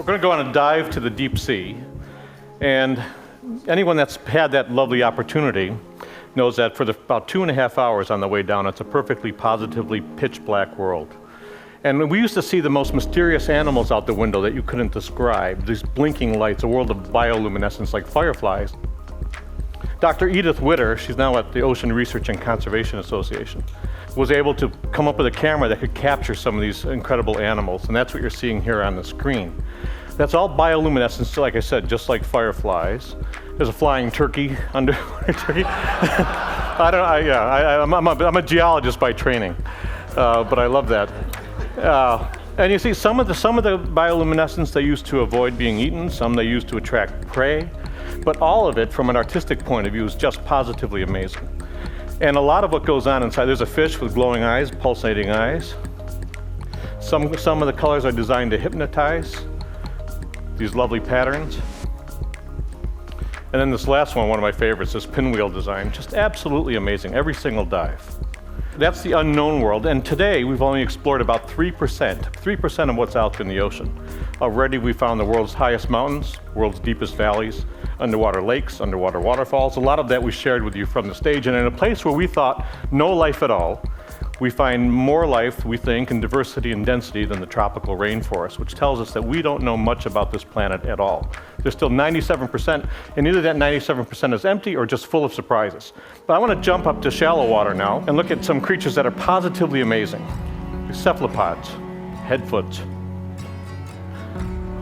going to go on a dive to the deep sea, and anyone that's had that lovely opportunity knows that for about 2.5 hours on the way down, it's a perfectly positively pitch black world. And we used to see the most mysterious animals out the window that you couldn't describe, these blinking lights, a world of bioluminescence like fireflies. Dr. Edith Witter, she's now at the Ocean Research and Conservation Association, was able to come up with a camera that could capture some of these incredible animals, and that's what you're seeing here on the screen. That's all bioluminescence, like I said, just like fireflies. There's a flying turkey under turkey. I'm a geologist by training, but I love that. And you see some of the bioluminescence they used to avoid being eaten, some they used to attract prey, but all of it from an artistic point of view is just positively amazing. And a lot of what goes on inside, there's a fish with glowing eyes, pulsating eyes. Some of the colors are designed to hypnotize, these lovely patterns. And then this last one of my favorites, this pinwheel design, just absolutely amazing, every single dive. That's the unknown world, and today we've only explored about 3% of what's out in the ocean. Already we found the world's highest mountains, world's deepest valleys, underwater lakes, underwater waterfalls. A lot of that we shared with you from the stage, and in a place where we thought no life at all, we find more life, we think, in diversity and density than the tropical rainforest, which tells us that we don't know much about this planet at all. There's still 97%, and either that 97% is empty or just full of surprises. But I want to jump up to shallow water now and look at some creatures that are positively amazing. Cephalopods, headfoots.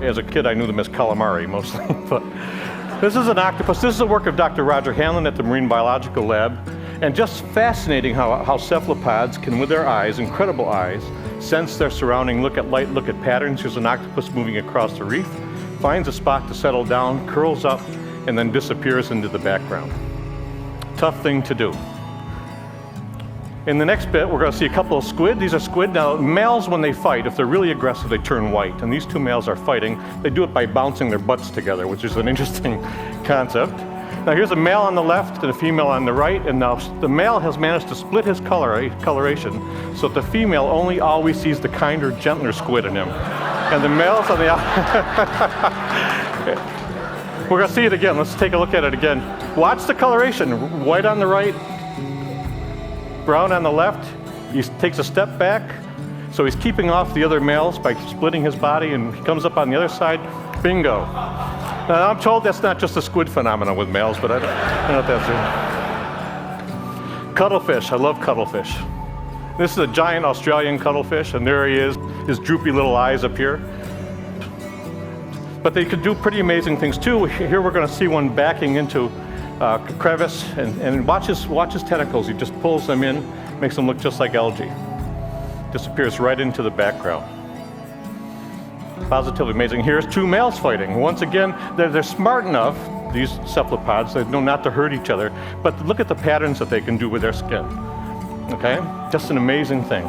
As a kid, I knew them as calamari mostly, but this is an octopus. This is the work of Dr. Roger Hanlon at the Marine Biological Lab. And just fascinating how cephalopods can, with their eyes, incredible eyes, sense their surrounding, look at light, look at patterns. Here's an octopus moving across the reef, finds a spot to settle down, curls up, and then disappears into the background. Tough thing to do. In the next bit, we're going to see a couple of squid. These are squid. Now, males, when they fight, if they're really aggressive, they turn white. And these two males are fighting. They do it by bouncing their butts together, which is an interesting concept. Now here's a male on the left and a female on the right, and now the male has managed to split his coloration so that the female only always sees the kinder, gentler squid in him. And the male's on the We're going to see it again. Let's take a look at it again. Watch the coloration. White on the right, brown on the left. He takes a step back, so he's keeping off the other males by splitting his body, and he comes up on the other side. Bingo. Now, I'm told that's not just a squid phenomenon with males, but I don't know if that's it. Cuttlefish, I love cuttlefish. This is a giant Australian cuttlefish, and there he is, his droopy little eyes up here. But they could do pretty amazing things too. Here we're going to see one backing into a crevice, and watch his tentacles. He just pulls them in, makes them look just like algae. Disappears right into the background. Positively amazing. Here's two males fighting. Once again, they're smart enough, these cephalopods, they know not to hurt each other, but look at the patterns that they can do with their skin. Okay? Just an amazing thing.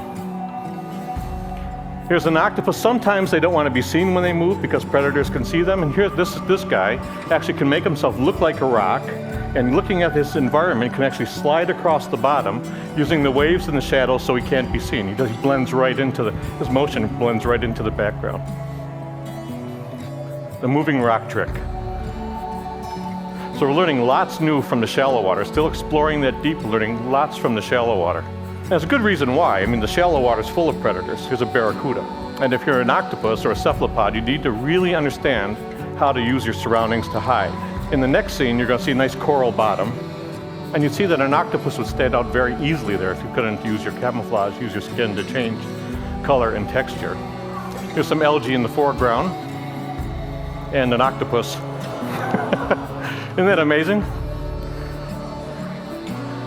Here's an octopus. Sometimes they don't want to be seen when they move because predators can see them, and here this guy actually can make himself look like a rock, and looking at his environment can actually slide across the bottom using the waves and the shadows so he can't be seen. He blends right into his motion blends right into the background. The moving rock trick. So we're learning lots new from the shallow water, still exploring that deep, learning lots from the shallow water. There's a good reason why. I mean, the shallow water is full of predators. Here's a barracuda. And if you're an octopus or a cephalopod, you need to really understand how to use your surroundings to hide. In the next scene, you're going to see a nice coral bottom, and you'd see that an octopus would stand out very easily there if you couldn't use your camouflage, use your skin to change color and texture. Here's some algae in the foreground, and an octopus. Isn't that amazing?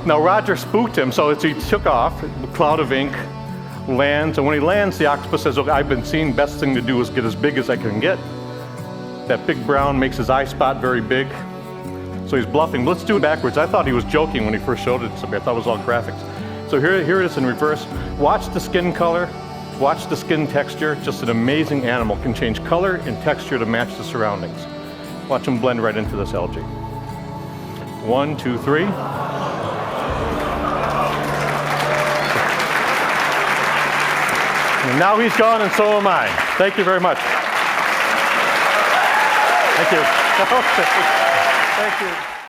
Now Roger spooked him, so he took off, a cloud of ink, lands, and when he lands, the octopus says, "Okay, I've been seen, best thing to do is get as big as I can get." That big brown makes his eye spot very big, so he's bluffing. Let's do it backwards. I thought he was joking when he first showed it to me. I thought it was all graphics. So here it is in reverse. Watch the skin color. Watch the skin texture. Just an amazing animal. Can change color and texture to match the surroundings. Watch him blend right into this algae. 1, 2, 3. And now he's gone, and so am I. Thank you very much. Thank you. Okay. Thank you.